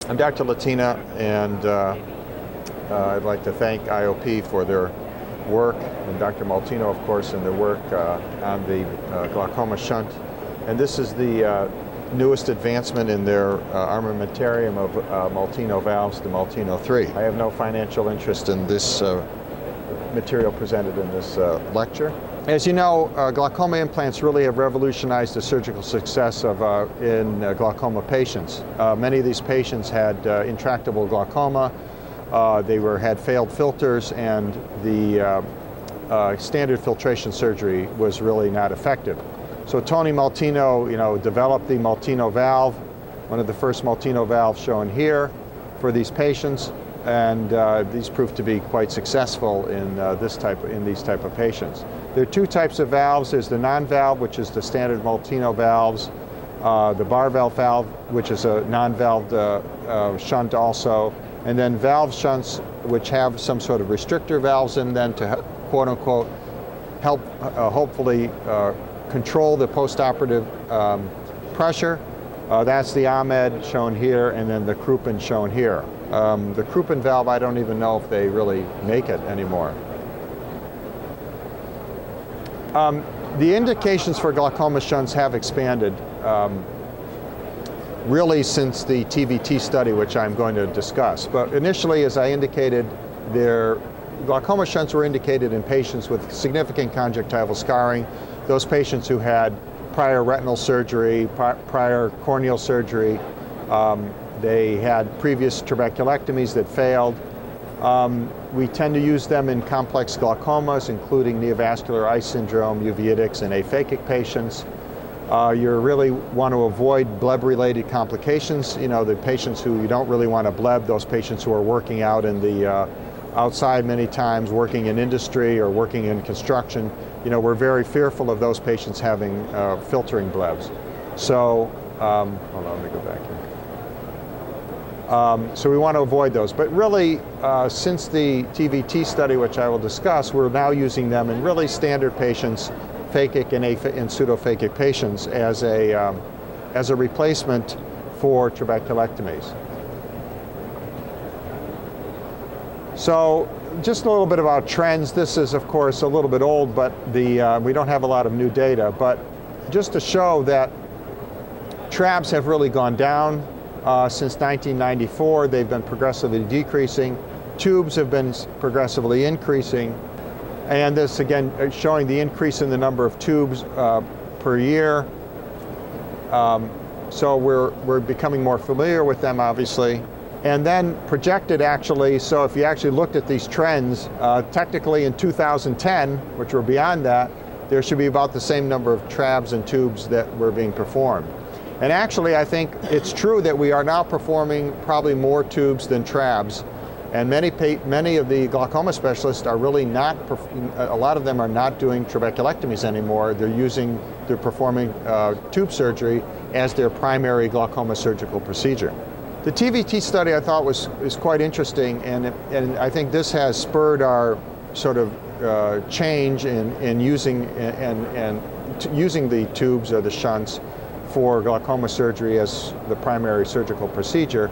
I'm Dr. Latina, and I'd like to thank IOP for their work, and Dr. Molteno, of course, and their work on the glaucoma shunt. And this is the newest advancement in their armamentarium of Molteno valves, the Molteno-3. I have no financial interest in this material presented in this lecture. As you know, glaucoma implants really have revolutionized the surgical success of in glaucoma patients. Many of these patients had intractable glaucoma. They had failed filters, and the standard filtration surgery was really not effective. So Tony Molteno, developed the Molteno valve, one of the first Molteno valves shown here for these patients, and these proved to be quite successful in these type of patients. There are two types of valves. There's the non-valve, which is the standard Molteno valves, the Baerveldts valve, which is a non-valved shunt also, and then valve shunts, which have some sort of restrictor valves in them to quote-unquote help hopefully control the postoperative pressure. That's the Ahmed shown here, and then the Kruppen shown here. The Kruppen valve, I don't even know if they really make it anymore. The indications for glaucoma shunts have expanded really since the TVT study, which I'm going to discuss. But initially, as I indicated, glaucoma shunts were indicated in patients with significant conjunctival scarring, those patients who had prior retinal surgery, prior corneal surgery, they had previous trabeculectomies that failed. We tend to use them in complex glaucomas, including neovascular eye syndrome, uveitis, and aphakic patients. You really want to avoid bleb-related complications. The patients who you don't really want to bleb, those patients who are working out in the outside many times, working in industry or working in construction. We're very fearful of those patients having filtering blebs. So, hold on, let me go back here. So we want to avoid those. But really, since the TVT study, which I will discuss, we're now using them in really standard patients, phakic and pseudophakic patients, as a replacement for trabeculectomies. So just a little bit about trends. This is, of course, a little bit old, but we don't have a lot of new data. But just to show that Trabs have really gone down. Since 1994, they've been progressively decreasing. Tubes have been progressively increasing. And this, again, showing the increase in the number of tubes per year. So we're becoming more familiar with them, obviously. And then projected, actually, so if you actually looked at these trends, technically in 2010, which were beyond that, there should be about the same number of Trabs and tubes that were being performed. And actually, I think it's true that we are now performing probably more tubes than Trabs. And many of the glaucoma specialists are really not, a lot of them are not doing trabeculectomies anymore. They're performing tube surgery as their primary glaucoma surgical procedure. The TVT study I thought is quite interesting, and I think this has spurred our sort of change in using using the tubes or the shunts for glaucoma surgery as the primary surgical procedure.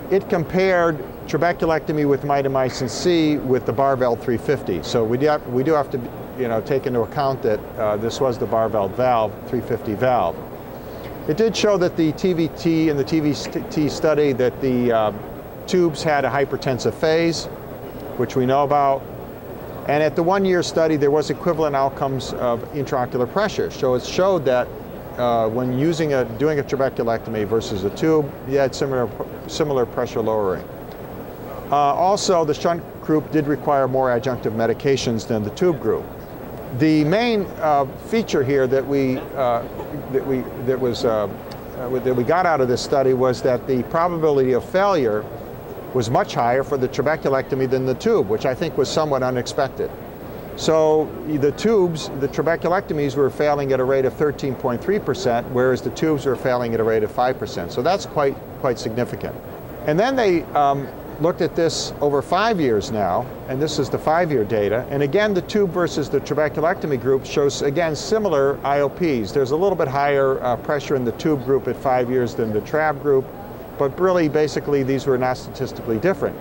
It compared trabeculectomy with mitomycin C with the Baerveldts 350. So we do have to take into account that this was the Baerveldts valve, 350 valve. It did show that the TVT in the TVT study that the tubes had a hypertensive phase, which we know about. And at the 1-year study, there was equivalent outcomes of intraocular pressure. So it showed that when doing a trabeculectomy versus a tube, you had similar pressure lowering. Also, the shunt group did require more adjunctive medications than the tube group. The main feature here that we got out of this study was that the probability of failure was much higher for the trabeculectomy than the tube, which I think was somewhat unexpected. So the tubes, the trabeculectomies were failing at a rate of 13.3%, whereas the tubes were failing at a rate of 5%. So that's quite significant. And then they looked at this over 5 years now, and this is the 5-year data. And again, the tube versus the trabeculectomy group shows, again, similar IOPs. There's a little bit higher pressure in the tube group at 5 years than the Trab group, but really basically these were not statistically different.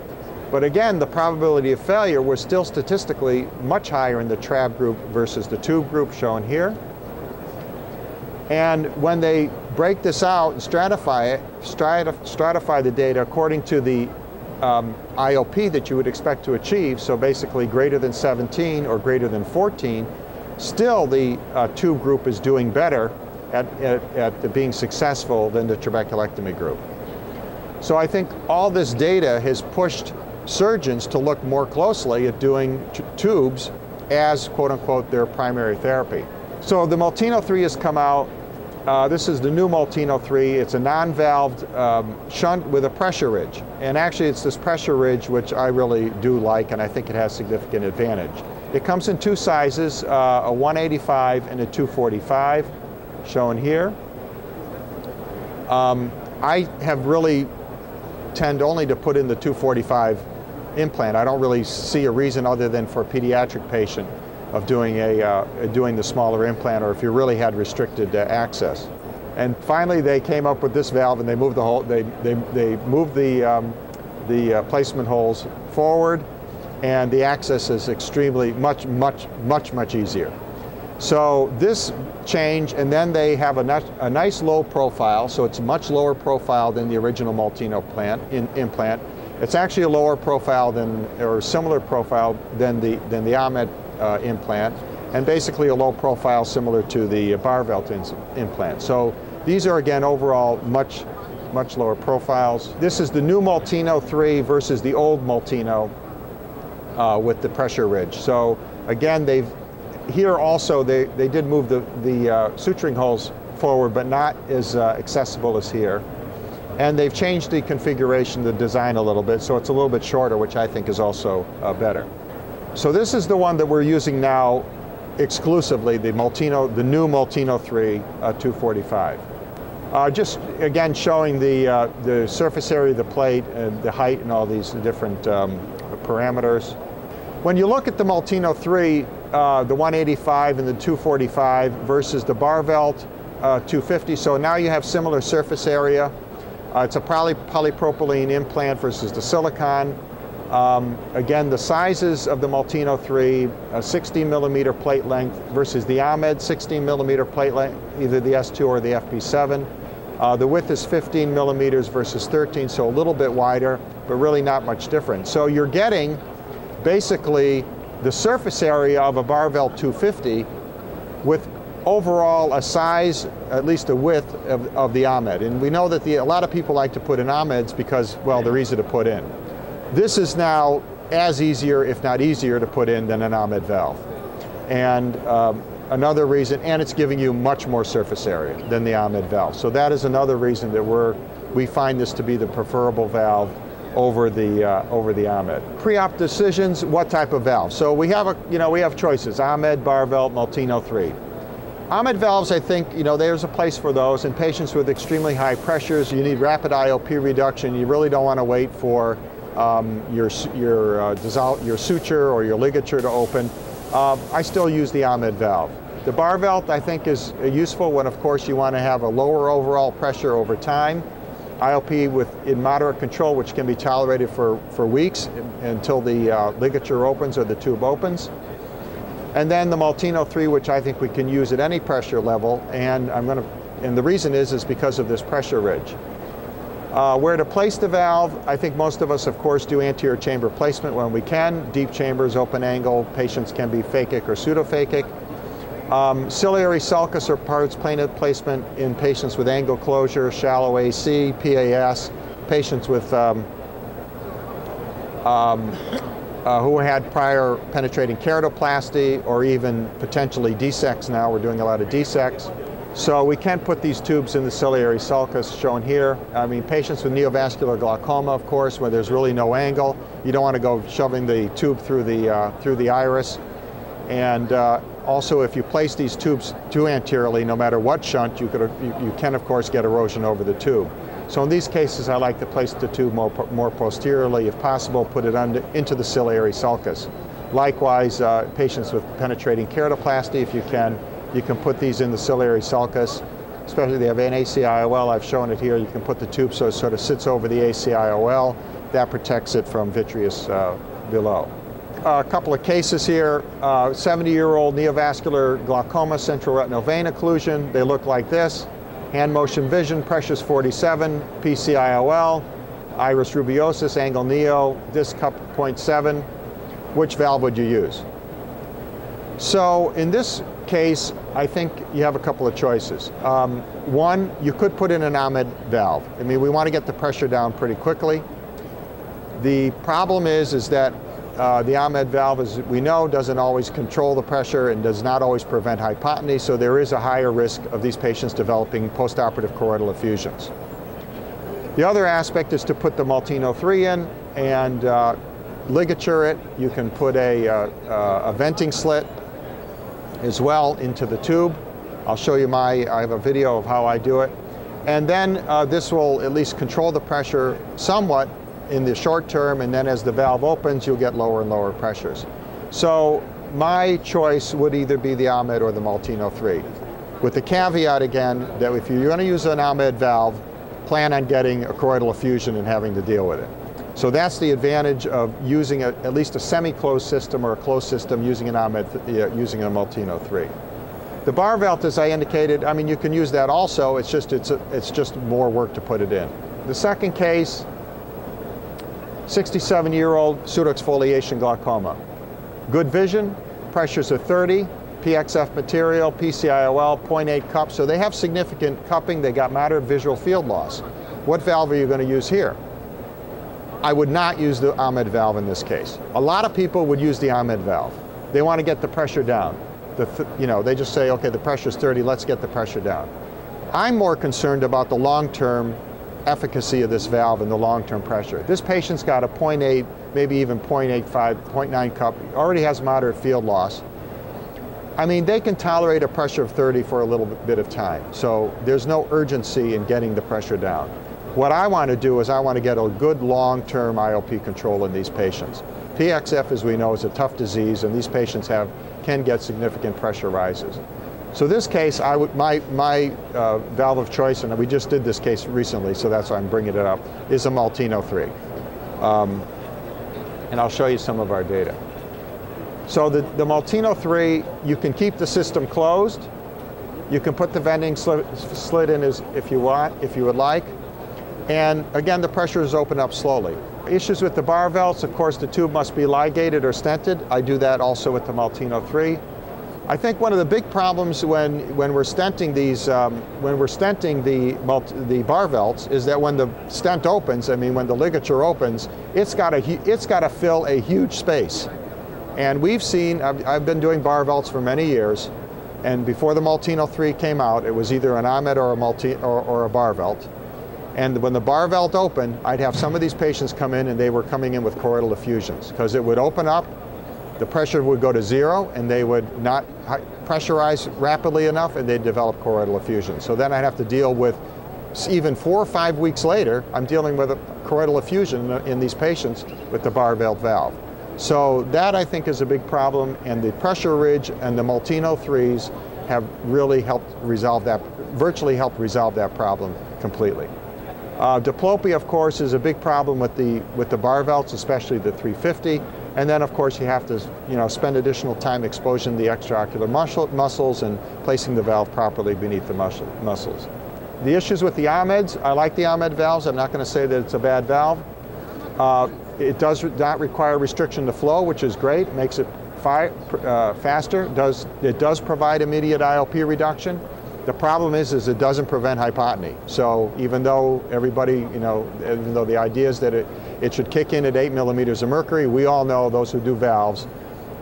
But again, the probability of failure was still statistically much higher in the Trab group versus the tube group shown here. And when they break this out and stratify the data according to the IOP that you would expect to achieve, so basically greater than 17 or greater than 14, still the tube group is doing better at being successful than the trabeculectomy group. So I think all this data has pushed surgeons to look more closely at doing tubes as, quote unquote, their primary therapy. So the Molteno-3 has come out. This is the new Molteno-3. It's a non-valved shunt with a pressure ridge. And actually it's this pressure ridge which I really do like, and I think it has significant advantage. It comes in two sizes, a 185 and a 245, shown here. I have really tend only to put in the 245 implant. I don't really see a reason other than for a pediatric patient of doing the smaller implant, or if you really had restricted access. And finally, they came up with this valve, and they moved the whole. They moved the placement holes forward, and the access is extremely much easier. So this change, and then they have a nice low profile, so it's a much lower profile than the original Molteno implant. It's actually a lower profile than, or similar profile than the Ahmed implant, and basically a low profile similar to the Baerveldts implant. So these are again overall much lower profiles. This is the new Molteno-3 versus the old Molteno with the pressure ridge. So again, here also they did move the suturing holes forward, but not as accessible as here. And they've changed the configuration, the design a little bit, so it's a little bit shorter, which I think is also better. So this is the one that we're using now exclusively, the new Molteno-3 245. Just again showing the surface area of the plate and the height and all these different parameters. When you look at the Molteno-3, the 185 and the 245 versus the Baerveldt 250, so now you have similar surface area. It's a polypropylene implant versus the silicone. Again, the sizes of the Molteno-3, a 60 millimeter plate length versus the Ahmed 16 millimeter plate length, either the S2 or the FP7. The width is 15 millimeters versus 13, so a little bit wider, but really not much different. So you're getting basically the surface area of a Baerveldt 250 with overall a size, at least a width of the Ahmed. And we know that a lot of people like to put in Ahmeds because, well, they're easy to put in. This is now as easier, if not easier, to put in than an Ahmed valve. And another reason, and it's giving you much more surface area than the Ahmed valve. So that is another reason that we find this to be the preferable valve over the Ahmed. Pre-op decisions, what type of valve? So we have we have choices: Ahmed, Baerveldt, Molteno-3. Ahmed valves, I think, there's a place for those. In patients with extremely high pressures, you need rapid IOP reduction. You really don't want to wait for your suture or your ligature to open. I still use the Ahmed valve. The Baerveldt, I think, is useful when, of course, you want to have a lower overall pressure over time. IOP in moderate control, which can be tolerated for weeks until the ligature opens or the tube opens. And then the Molteno-3, which I think we can use at any pressure level, and the reason is because of this pressure ridge. Where to place the valve, I think most of us, of course, do anterior chamber placement when we can. Deep chambers, open angle, patients can be phakic or pseudophakic. Ciliary sulcus or parts plated placement in patients with angle closure, shallow AC, PAS, patients with who had prior penetrating keratoplasty or even potentially DSECs now. We're doing a lot of DSECs. So we can put these tubes in the ciliary sulcus shown here. I mean, patients with neovascular glaucoma, of course, where there's really no angle. You don't want to go shoving the tube through the iris. And also, if you place these tubes too anteriorly, no matter what shunt, you can, of course, get erosion over the tube. So in these cases, I like to place the tube more posteriorly, if possible, put it into the ciliary sulcus. Likewise, patients with penetrating keratoplasty, if you can put these in the ciliary sulcus. especially if they have an ACIOL. I've shown it here. You can put the tube so it sort of sits over the ACIOL. That protects it from vitreous below. A couple of cases here. 70-year-old neovascular glaucoma, central retinal vein occlusion. They look like this. Hand motion vision, pressure's 47, PCIOL, iris rubeosus, angle neo, disc cup 0.7. Which valve would you use? So in this case, I think you have a couple of choices. One, you could put in an Ahmed valve. I mean, we want to get the pressure down pretty quickly. The problem is that the Ahmed valve, as we know, doesn't always control the pressure and does not always prevent hypotony, so there is a higher risk of these patients developing postoperative choroidal effusions. The other aspect is to put the Molteno-3 in and ligature it. You can put a venting slit as well into the tube. I'll show you I have a video of how I do it. And then this will at least control the pressure somewhat in the short term, and then as the valve opens, you'll get lower and lower pressures. So my choice would either be the Ahmed or the Molteno-3, with the caveat again that if you're going to use an Ahmed valve, plan on getting a choroidal effusion and having to deal with it. So that's the advantage of using at least a semi-closed system or a closed system using an Ahmed, using a Molteno-3. The Baerveldts, as I indicated, I mean, you can use that also. It's just more work to put it in. The second case, 67-year-old pseudoexfoliation glaucoma. Good vision, pressures are 30, PXF material, PCIOL, 0.8 cup, so they have significant cupping, they got moderate visual field loss. What valve are you going to use here? I would not use the Ahmed valve in this case. A lot of people would use the Ahmed valve. They want to get the pressure down. They just say, okay, the pressure's 30, let's get the pressure down. I'm more concerned about the long-term efficacy of this valve and the long-term pressure. This patient's got a 0.8, maybe even 0.85, 0.9 cup, already has moderate field loss. I mean, they can tolerate a pressure of 30 for a little bit of time, so there's no urgency in getting the pressure down. What I want to do is I want to get a good long-term IOP control in these patients. PXF, as we know, is a tough disease, and these patients can get significant pressure rises. So this case, my valve of choice, and we just did this case recently, so that's why I'm bringing it up, is a Molteno-3. And I'll show you some of our data. So the Molteno-3, you can keep the system closed. You can put the venting slit in if you would like. And again, the pressure is open up slowly. Issues with the Baerveldts, of course, the tube must be ligated or stented. I do that also with the Molteno-3. I think one of the big problems when we're stenting these, when we're stenting the Baerveldts, is that when the stent opens, I mean when the ligature opens, it's got to fill a huge space. And we've seen, I've been doing Baerveldts for many years, and before the Molteno-3 came out, it was either an Ahmed or a Baerveldt. And when the Baerveldt opened, I'd have some of these patients come in and they were coming in with choroidal effusions because it would open up, the pressure would go to 0, and they would not pressurize rapidly enough, and they'd develop choroidal effusion. So then I'd have to deal with, even 4 or 5 weeks later, I'm dealing with a choroidal effusion in these patients with the Baerveldt valve. So that, I think, is a big problem, and the pressure ridge and the Molteno-3s have really helped resolve that, virtually helped resolve that problem completely. Diplopia, of course, is a big problem with the Baerveldts, especially the 350. And then, of course, you have to spend additional time exposing the extraocular muscles and placing the valve properly beneath the muscles. The issues with the Ahmeds, I like the Ahmed valves. I'm not going to say that it's a bad valve. It does not require restriction to flow, which is great. It makes it faster. It does provide immediate IOP reduction. The problem is it doesn't prevent hypotony. So even though everybody, even though the idea is that it should kick in at 8 millimeters of mercury, we all know, those who do valves,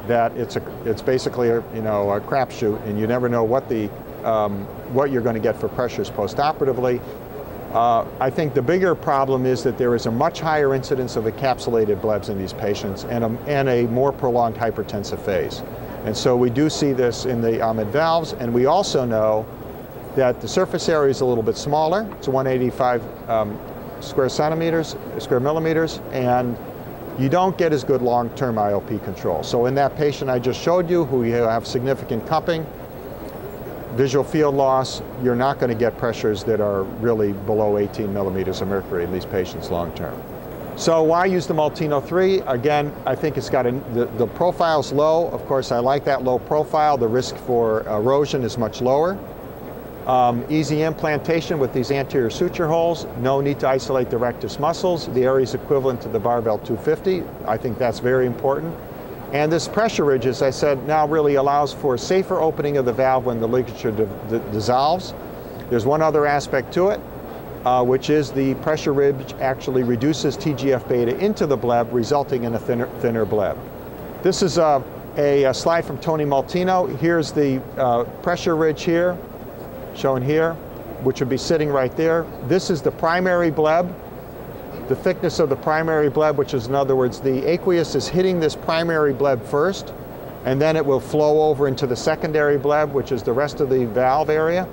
that it's basically a crapshoot, and you never know what you're going to get for pressures postoperatively. I think the bigger problem is that there is a much higher incidence of encapsulated blebs in these patients and a more prolonged hypertensive phase. And so we do see this in the Ahmed valves, and we also know that the surface area is a little bit smaller. It's 185 square millimeters, and you don't get as good long-term IOP control. So in that patient I just showed you, who have significant cupping, visual field loss, you're not going to get pressures that are really below 18 millimeters of mercury in these patients long term. So why use the Molteno-3? Again, I think it's got the profile's low. Of course, I like that low profile. The risk for erosion is much lower. Easy implantation with these anterior suture holes. No need to isolate the rectus muscles. The area is equivalent to the Baerveldt 250. I think that's very important. And this pressure ridge, as I said, now really allows for safer opening of the valve when the ligature dissolves. There's one other aspect to it, which is the pressure ridge actually reduces TGF-beta into the bleb, resulting in a thinner bleb. This is a slide from Tony Molteno. Here's the pressure ridge here, shown here, which would be sitting right there. This is the primary bleb. The thickness of the primary bleb, which is, in other words, the aqueous is hitting this primary bleb first, and then it will flow over into the secondary bleb, which is the rest of the valve area.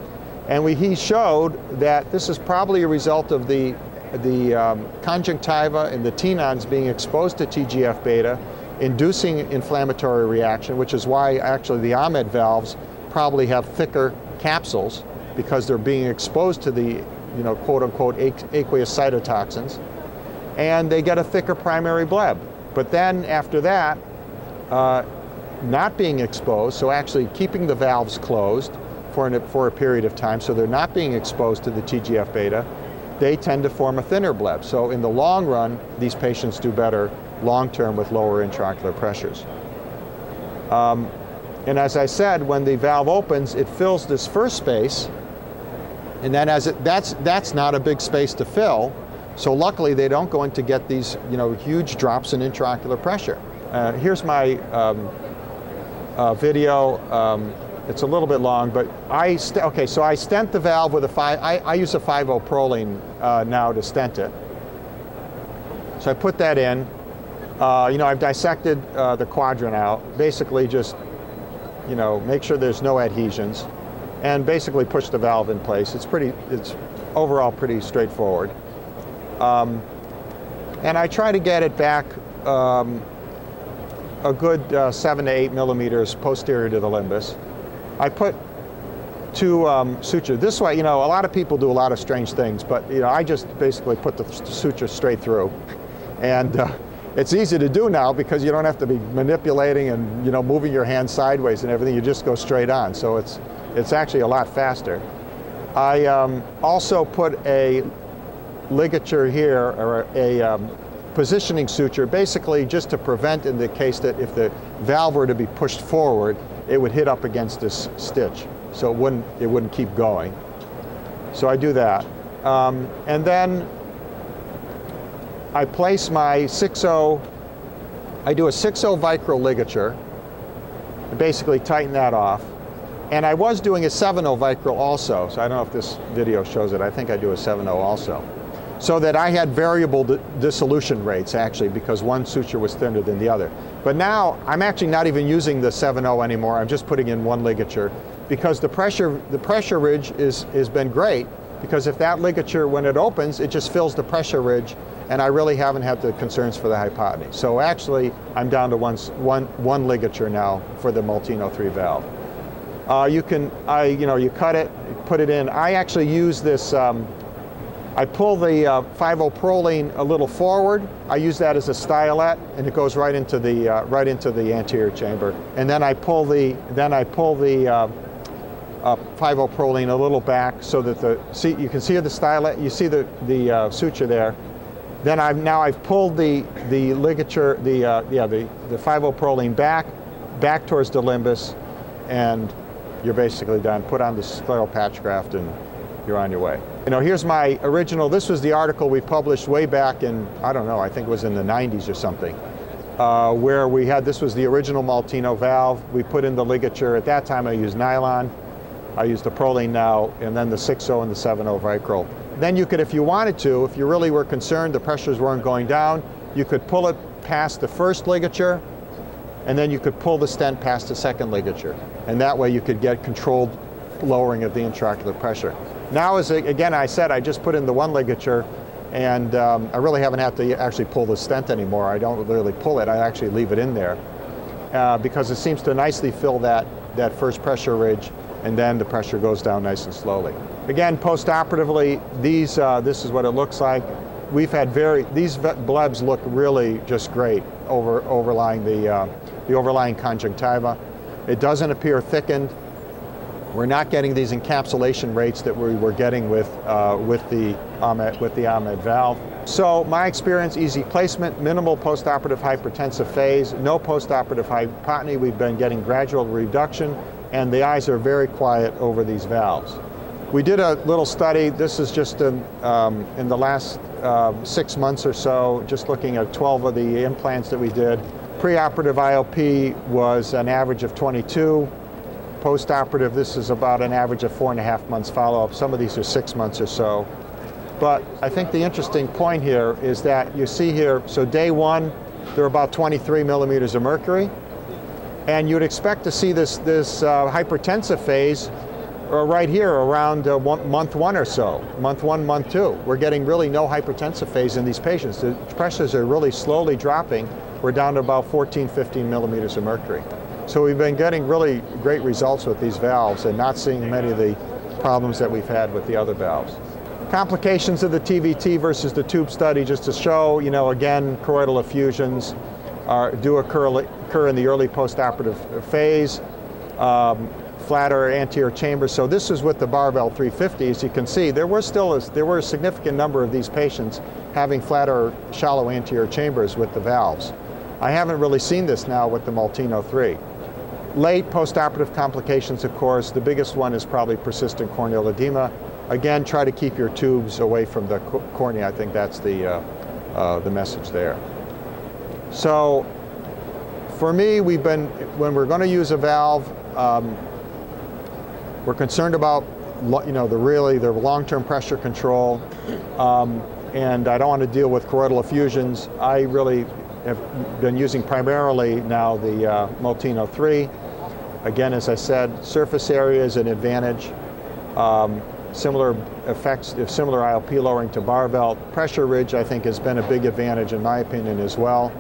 And he showed that this is probably a result of the conjunctiva and the tenons being exposed to TGF-beta, inducing inflammatory reaction, which is why actually the Ahmed valves probably have thicker capsules, because they're being exposed to the, quote-unquote aqueous cytotoxins, and they get a thicker primary bleb. But then after that, not being exposed, so actually keeping the valves closed for a period of time, so they're not being exposed to the TGF-beta, they tend to form a thinner bleb. So in the long run, these patients do better long-term with lower intraocular pressures. And as I said, when the valve opens, it fills this first space, and then that's not a big space to fill. So luckily, they don't go in to get these, huge drops in intraocular pressure. Here's my video. It's a little bit long, but so I stent the valve with I use a 5-0 proline now to stent it. So I put that in. I've dissected the quadrant out. Basically, just make sure there's no adhesions, and basically push the valve in place. It's overall pretty straightforward. And I try to get it back a good 7 to 8 millimeters posterior to the limbus. I put 2 sutures. This way, a lot of people do a lot of strange things, but I just basically put the suture straight through. And it's easy to do now because you don't have to be manipulating and moving your hand sideways and everything. You just go straight on. So it's actually a lot faster. I also put a ligature here, or a positioning suture, basically just to prevent, in the case that if the valve were to be pushed forward, it would hit up against this stitch, so it wouldn't keep going. So I do that, and then I place my 6-0. I do a 6-0 vicryl ligature, basically tighten that off. And I was doing a 7-0 vicryl also, so I don't know if this video shows it. I think I do a 7-0 also. So that I had variable dissolution rates, actually, because one suture was thinner than the other. But now, I'm actually not even using the 7-0 anymore. I'm just putting in one ligature, because the pressure ridge has been great, because if that ligature, when it opens, it just fills the pressure ridge, and I really haven't had the concerns for the hypotony. So actually, I'm down to one ligature now for the Molteno-3 valve. You cut it, put it in. I actually use this, I pull the 5-0 proline a little forward. I use that as a stylet, and it goes right into the anterior chamber. And then I pull the 5-0 proline a little back so that you can see the stylet. You see the suture there. Then I've pulled the ligature, the 5-0 proline back towards the limbus, and you're basically done. Put on the scleral patch graft, and you're on your way. Here's my original. This was the article we published way back in, I don't know, I think it was in the 90s or something, where this was the original Molteno valve. We put in the ligature. At that time, I used nylon. I used the proline now, and then the 6-0 and the 7-0 vicryl. Then you could, if you wanted to, if you really were concerned the pressures weren't going down, you could pull it past the first ligature, and then you could pull the stent past the second ligature. And that way you could get controlled lowering of the intraocular pressure. Now, again, I said I just put in the one ligature, and I really haven't had to actually pull the stent anymore. I don't really pull it. I actually leave it in there because it seems to nicely fill that first pressure ridge, and then the pressure goes down nice and slowly. Again, post-operatively, this is what it looks like. We've had these blebs look really just great overlying the overlying conjunctiva. It doesn't appear thickened. We're not getting these encapsulation rates that we were getting with the Ahmed valve. So my experience, easy placement, minimal postoperative hypertensive phase, no postoperative hypotony. We've been getting gradual reduction, and the eyes are very quiet over these valves. We did a little study. This is just in the last 6 months or so, just looking at 12 of the implants that we did. Preoperative IOP was an average of 22. Postoperative, this is about an average of 4.5 months follow-up. Some of these are 6 months or so. But I think the interesting point here is that you see here, so day one, they're about 23 millimeters of mercury. And you'd expect to see this hypertensive phase right here around month one or so, month one, month two. We're getting really no hypertensive phase in these patients. The pressures are really slowly dropping. We're down to about 14, 15 millimeters of mercury. So we've been getting really great results with these valves and not seeing many of the problems that we've had with the other valves. Complications of the TVT versus the tube study, just to show, again, choroidal effusions do occur in the early postoperative phase. Flatter anterior chambers. So this is with the Baerveldts 350. As you can see, there were a significant number of these patients having flatter, shallow anterior chambers with the valves. I haven't really seen this now with the Molteno-3. Late postoperative complications, of course, the biggest one is probably persistent corneal edema. Again, try to keep your tubes away from the cornea. I think that's the message there. So for me, when we're going to use a valve, we're concerned about the long-term pressure control, and I don't want to deal with choroidal effusions. I really have been using primarily now the Molteno-3. Again, as I said, surface area is an advantage. Similar effects, similar IOP lowering to Baerveldts. Pressure ridge, I think, has been a big advantage in my opinion as well.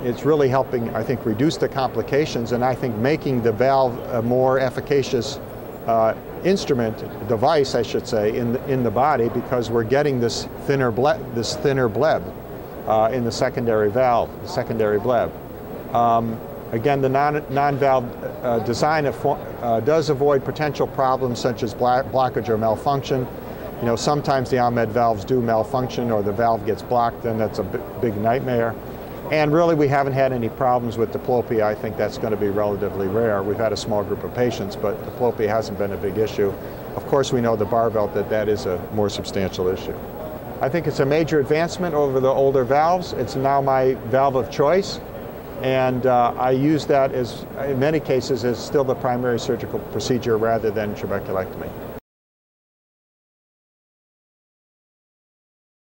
It's really helping, I think, reduce the complications, and I think making the valve a more efficacious device, I should say, in the body, because we're getting this thinner bleb in the secondary valve, the secondary bleb. Again, the non-valve design does avoid potential problems such as blockage or malfunction. Sometimes the Ahmed valves do malfunction or the valve gets blocked, then that's a big nightmare. And really, we haven't had any problems with diplopia. I think that's going to be relatively rare. We've had a small group of patients, but diplopia hasn't been a big issue. Of course, we know the Baerveldts that is a more substantial issue. I think it's a major advancement over the older valves. It's now my valve of choice, and I use that in many cases as still the primary surgical procedure rather than trabeculectomy.